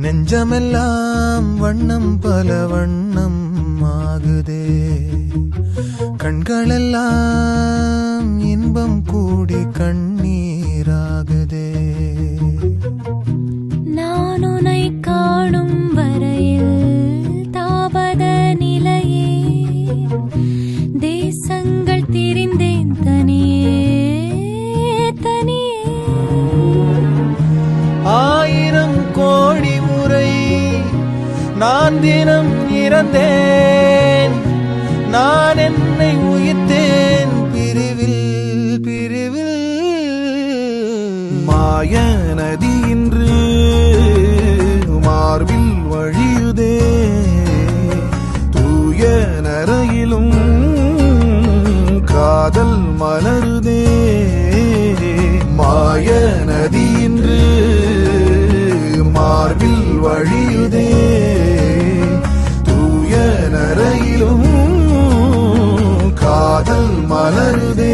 நெஞ்சமெல்லாம் வண்ணம் பல வண்ணம் ஆகுதே, கண்களெல்லாம் இன்பம் கூடி கண்ணீராகுதே. நான் உன்னை காணும் வரையில் தாபத நிலையே, தேசங்கள் திரிந்தேன் தனியே தனியே. 1000 கோடி முறை நான் தினம் இறந்தேன், நான் என்னை உயிர்த்தேன் பிரிவில் பிரிவில். மாய நதி இன்று மார்பில் வழியுதே, தூய நரையிலும் காதல் மலருதே. மாய நதி இன்று மார்பில் வழியுதே, தூய நரையிலும் காதல் மலருதே.